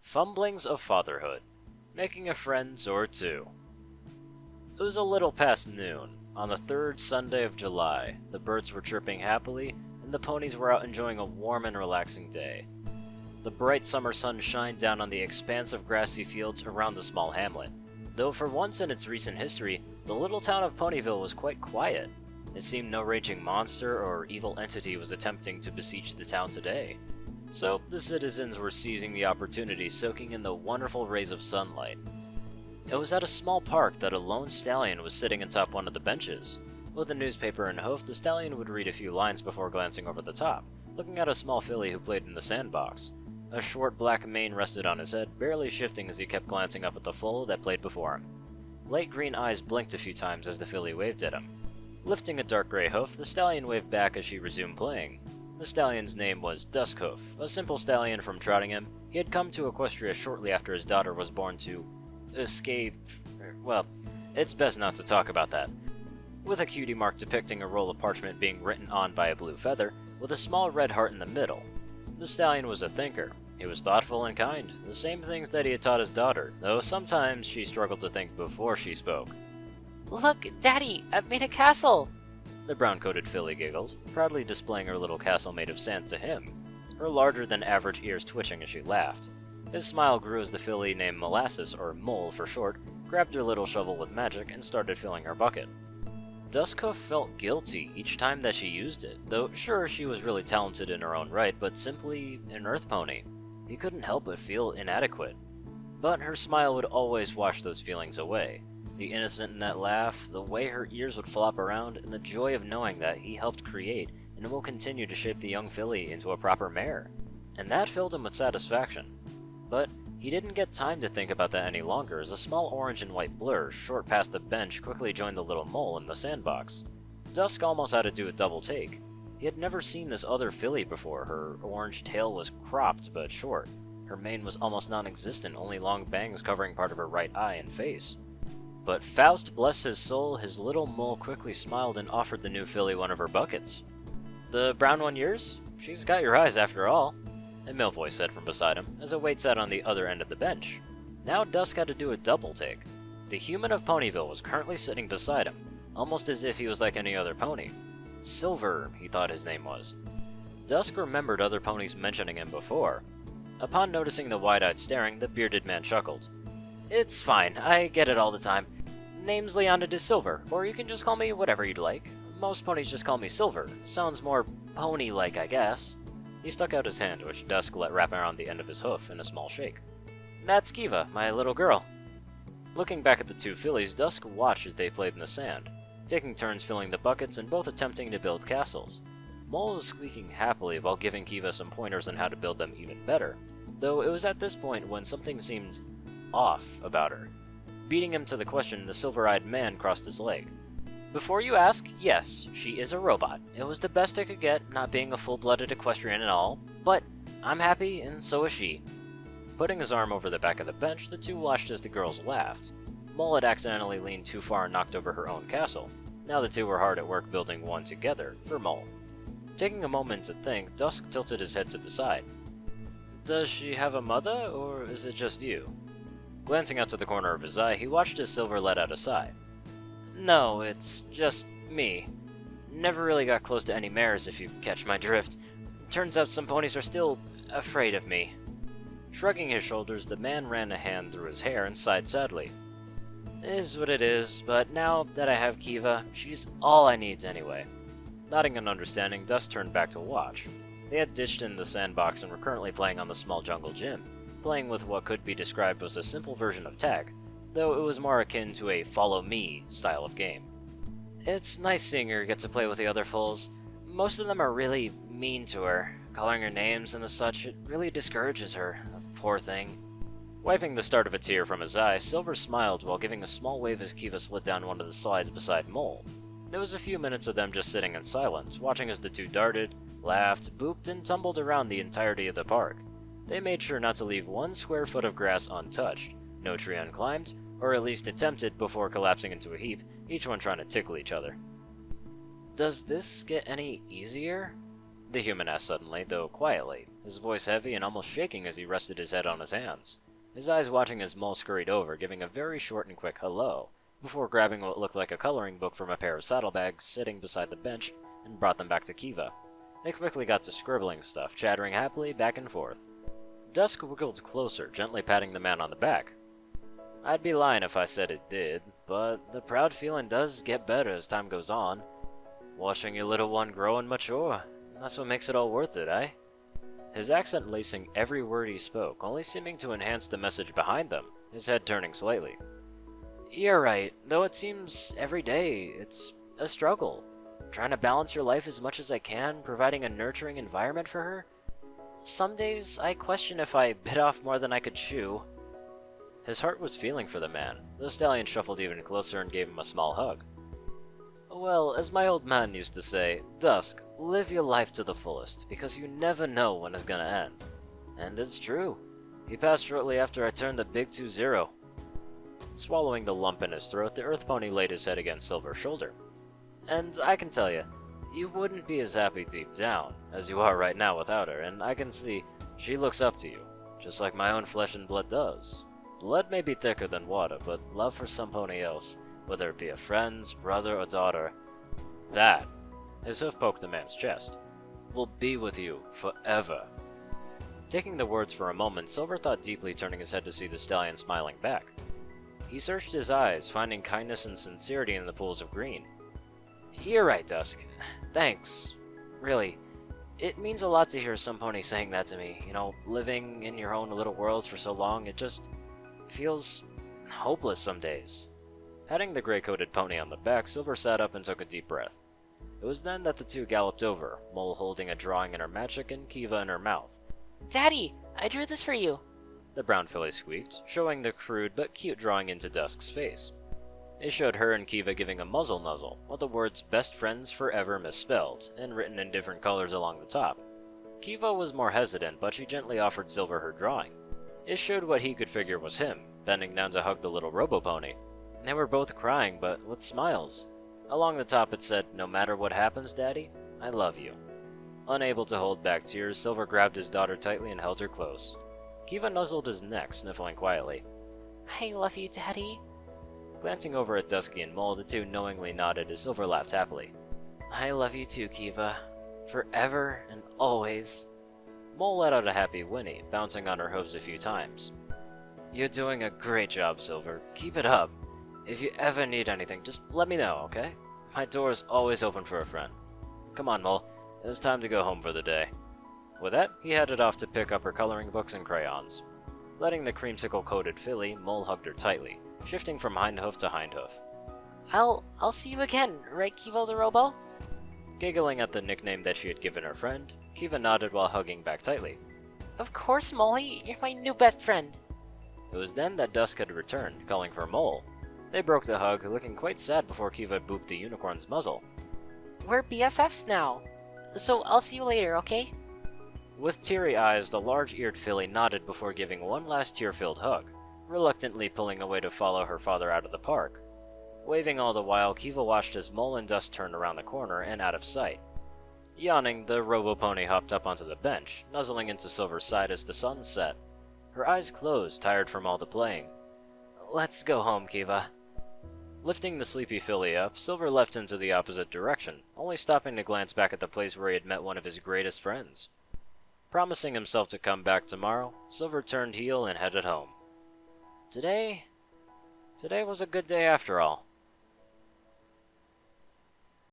Fumblings of Fatherhood, Making a Friend or Two. It was a little past noon, on the third Sunday of July. The birds were chirping happily, and the ponies were out enjoying a warm and relaxing day. The bright summer sun shined down on the expanse of grassy fields around the small hamlet, though for once in its recent history, the little town of Ponyville was quite quiet. It seemed no raging monster or evil entity was attempting to besiege the town today. So, the citizens were seizing the opportunity, soaking in the wonderful rays of sunlight. It was at a small park that a lone stallion was sitting atop one of the benches. With a newspaper in hoof, the stallion would read a few lines before glancing over the top, looking at a small filly who played in the sandbox. A short black mane rested on his head, barely shifting as he kept glancing up at the foal that played before him. Light green eyes blinked a few times as the filly waved at him. Lifting a dark gray hoof, the stallion waved back as she resumed playing. The stallion's name was Duskhoof, a simple stallion from Trottingham. He had come to Equestria shortly after his daughter was born to escape. Well, it's best not to talk about that. With a cutie mark depicting a roll of parchment being written on by a blue feather, with a small red heart in the middle. The stallion was a thinker. He was thoughtful and kind, the same things that he had taught his daughter, though sometimes she struggled to think before she spoke. Look, Daddy, I've made a castle! The brown-coated filly giggled, proudly displaying her little castle made of sand to him, her larger-than-average ears twitching as she laughed. His smile grew as the filly named Molasses, or Mole for short, grabbed her little shovel with magic and started filling her bucket. Duskhoof felt guilty each time that she used it, though sure she was really talented in her own right, but simply an earth pony. He couldn't help but feel inadequate. But her smile would always wash those feelings away. The innocent in that laugh, the way her ears would flop around, and the joy of knowing that he helped create and will continue to shape the young filly into a proper mare. And that filled him with satisfaction. But he didn't get time to think about that any longer, as a small orange and white blur short past the bench quickly joined the little mole in the sandbox. Dusk almost had to do a double take. He had never seen this other filly before. Her orange tail was cropped but short. Her mane was almost non-existent, only long bangs covering part of her right eye and face. But Faust, bless his soul, his little mole quickly smiled and offered the new filly one of her buckets. "The brown one yours? She's got your eyes after all," a male voice said from beside him, as a wait sat on the other end of the bench. Now Dusk had to do a double take. The human of Ponyville was currently sitting beside him, almost as if he was like any other pony. Silver, he thought his name was. Dusk remembered other ponies mentioning him before. Upon noticing the wide-eyed staring, the bearded man chuckled. "It's fine, I get it all the time. Name's Leonidas Silver, or you can just call me whatever you'd like. Most ponies just call me Silver. Sounds more pony-like, I guess." He stuck out his hand, which Dusk let wrap around the end of his hoof in a small shake. "That's Kiva, my little girl." Looking back at the two fillies, Dusk watched as they played in the sand, taking turns filling the buckets and both attempting to build castles. Mole was squeaking happily while giving Kiva some pointers on how to build them even better, though it was at this point when something seemed off about her. Beating him to the question, the silver-eyed man crossed his leg. "Before you ask, yes, she is a robot. It was the best I could get, not being a full-blooded equestrian and all, but I'm happy, and so is she." Putting his arm over the back of the bench, the two watched as the girls laughed. Mole had accidentally leaned too far and knocked over her own castle. Now the two were hard at work building one together, for Mole. Taking a moment to think, Dusk tilted his head to the side. "Does she have a mother, or is it just you?" Glancing out to the corner of his eye, he watched as Silver let out a sigh. "No, it's just me. Never really got close to any mares, if you catch my drift. Turns out some ponies are still afraid of me." Shrugging his shoulders, the man ran a hand through his hair and sighed sadly. "Is what it is, but now that I have Kiva, she's all I need anyway." Nodding in understanding, Dusk turned back to watch. They had ditched in the sandbox and were currently playing on the small jungle gym, playing with what could be described as a simple version of tag, though it was more akin to a follow-me style of game. "It's nice seeing her get to play with the other foals. Most of them are really mean to her, calling her names and the such. It really discourages her, a poor thing." Wiping the start of a tear from his eye, Silver smiled while giving a small wave as Kiva slid down one of the slides beside Mole. There was a few minutes of them just sitting in silence, watching as the two darted, laughed, booped, and tumbled around the entirety of the park. They made sure not to leave 1 square foot of grass untouched, no tree unclimbed, or at least attempted before collapsing into a heap, each one trying to tickle each other. "Does this get any easier?" the human asked suddenly, though quietly, his voice heavy and almost shaking as he rested his head on his hands, his eyes watching as Mole scurried over, giving a very short and quick hello, before grabbing what looked like a coloring book from a pair of saddlebags sitting beside the bench and brought them back to Kiva. They quickly got to scribbling stuff, chattering happily back and forth. Dusk wiggled closer, gently patting the man on the back. I'd be lying if I said it did, but the proud feeling does get better as time goes on. Watching your little one grow and mature, that's what makes it all worth it, eh? His accent lacing every word he spoke, only seeming to enhance the message behind them, his head turning slightly. You're right, though it seems every day it's a struggle. Trying to balance your life as much as I can, providing a nurturing environment for her. Some days I question if I bit off more than I could chew. His heart was feeling for the man. The stallion shuffled even closer and gave him a small hug. Well, as my old man used to say, Dusk, live your life to the fullest, because you never know when it's gonna end. And it's true. He passed shortly after I turned the big 2-0. Swallowing the lump in his throat, the Earth Pony laid his head against Silver's shoulder. And I can tell you, you wouldn't be as happy deep down as you are right now without her, and I can see she looks up to you, just like my own flesh and blood does. Blood may be thicker than water, but love for some pony else, whether it be a friend, brother, or daughter, that, his hoof poked the man's chest, will be with you forever. Taking the words for a moment, Silver thought deeply, turning his head to see the stallion smiling back. He searched his eyes, finding kindness and sincerity in the pools of green. You're right, Dusk. Thanks. Really. It means a lot to hear some pony saying that to me. You know, living in your own little worlds for so long, it just feels hopeless some days. Patting the gray-coated pony on the back, Silver sat up and took a deep breath. It was then that the two galloped over, Mole holding a drawing in her magic and Kiva in her mouth. Daddy, I drew this for you. The brown filly squeaked, showing the crude but cute drawing into Dusk's face. It showed her and Kiva giving a muzzle nuzzle, with the words best friends forever misspelled, and written in different colors along the top. Kiva was more hesitant, but she gently offered Silver her drawing. It showed what he could figure was him, bending down to hug the little robo-pony. They were both crying, but with smiles. Along the top it said, no matter what happens, Daddy, I love you. Unable to hold back tears, Silver grabbed his daughter tightly and held her close. Kiva nuzzled his neck, sniffling quietly. I love you, Daddy. Glancing over at Dusky and Mole, the two knowingly nodded as Silver laughed happily. I love you too, Kiva. Forever and always. Mole let out a happy whinny, bouncing on her hooves a few times. You're doing a great job, Silver. Keep it up. If you ever need anything, just let me know, okay? My door is always open for a friend. Come on, Mole. It's time to go home for the day. With that, he headed off to pick up her coloring books and crayons. Letting the creamsicle-coated filly, Mole hugged her tightly, shifting from hind hoof to hind hoof. I'll see you again, right, Kiva the Robo? Giggling at the nickname that she had given her friend, Kiva nodded while hugging back tightly. Of course, Molly. You're my new best friend. It was then that Dusk had returned, calling for Mole. They broke the hug, looking quite sad before Kiva booped the unicorn's muzzle. We're BFFs now, so I'll see you later, okay? With teary eyes, the large-eared filly nodded before giving one last tear-filled hug, reluctantly pulling away to follow her father out of the park. Waving all the while, Kiva watched as Mole and Dusk turned around the corner and out of sight. Yawning, the robo-pony hopped up onto the bench, nuzzling into Silver's side as the sun set. Her eyes closed, tired from all the playing. Let's go home, Kiva. Lifting the sleepy filly up, Silver left into the opposite direction, only stopping to glance back at the place where he had met one of his greatest friends. Promising himself to come back tomorrow, Silver turned heel and headed home. Today was a good day after all.